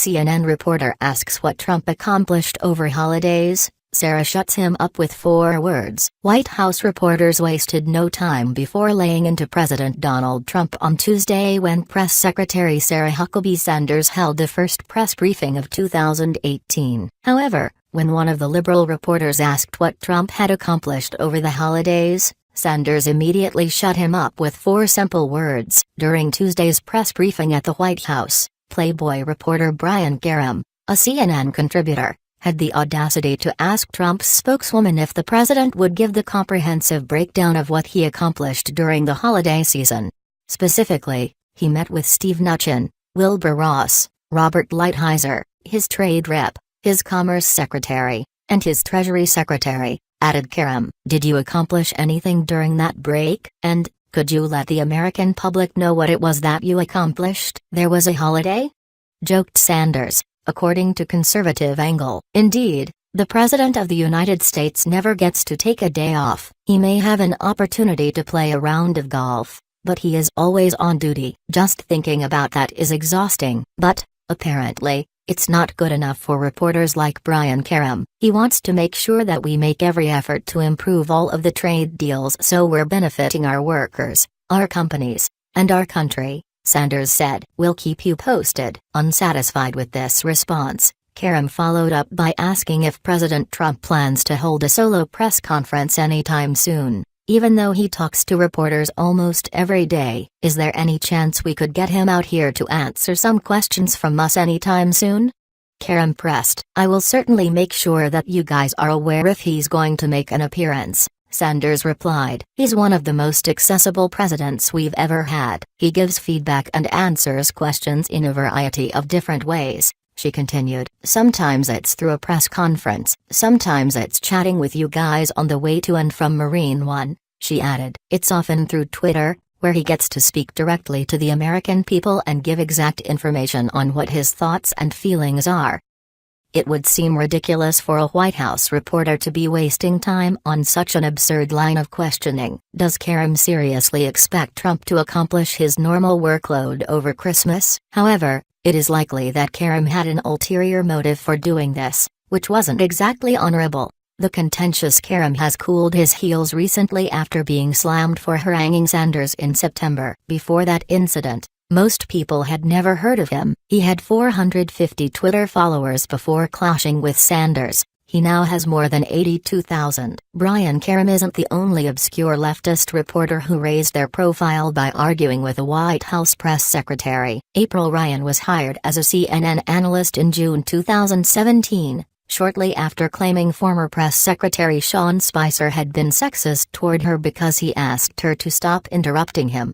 CNN reporter asks what Trump accomplished over holidays, Sarah shuts him up with 4 words. White House reporters wasted no time before laying into President Donald Trump on Tuesday when Press Secretary Sarah Huckabee Sanders held the first press briefing of 2018. However, when one of the liberal reporters asked what Trump had accomplished over the holidays, Sanders immediately shut him up with 4 simple words. During Tuesday's press briefing at the White House, Playboy reporter Brian Karem, a CNN contributor, had the audacity to ask Trump's spokeswoman if the president would give the comprehensive breakdown of what he accomplished during the holiday season. Specifically, he met with Steve Mnuchin, Wilbur Ross, Robert Lighthizer, his trade rep, his commerce secretary, and his Treasury Secretary, added Karem. Did you accomplish anything during that break? And, could you let the American public know what it was that you accomplished? There was a holiday? Joked Sanders, according to conservative angle. Indeed, the President of the United States never gets to take a day off. He may have an opportunity to play a round of golf, but he is always on duty. Just thinking about that is exhausting. But, apparently, it's not good enough for reporters like Brian Karem. He wants to make sure that we make every effort to improve all of the trade deals so we're benefiting our workers, our companies, and our country, Sanders said. We'll keep you posted. Unsatisfied with this response, Karem followed up by asking if President Trump plans to hold a solo press conference anytime soon. Even though he talks to reporters almost every day, is there any chance we could get him out here to answer some questions from us anytime soon? Karem pressed. I will certainly make sure that you guys are aware if he's going to make an appearance, Sanders replied. He's one of the most accessible presidents we've ever had. He gives feedback and answers questions in a variety of different ways, she continued. Sometimes it's through a press conference, sometimes it's chatting with you guys on the way to and from Marine One, she added. It's often through Twitter, where he gets to speak directly to the American people and give exact information on what his thoughts and feelings are. It would seem ridiculous for a White House reporter to be wasting time on such an absurd line of questioning. Does Karem seriously expect Trump to accomplish his normal workload over Christmas? However, it is likely that Karem had an ulterior motive for doing this, which wasn't exactly honorable. The contentious Karem has cooled his heels recently after being slammed for haranguing Sanders in September. Before that incident, most people had never heard of him. He had 450 Twitter followers before clashing with Sanders. He now has more than 82,000. Brian Karem isn't the only obscure leftist reporter who raised their profile by arguing with a White House press secretary. April Ryan was hired as a CNN analyst in June 2017, shortly after claiming former press secretary Sean Spicer had been sexist toward her because he asked her to stop interrupting him.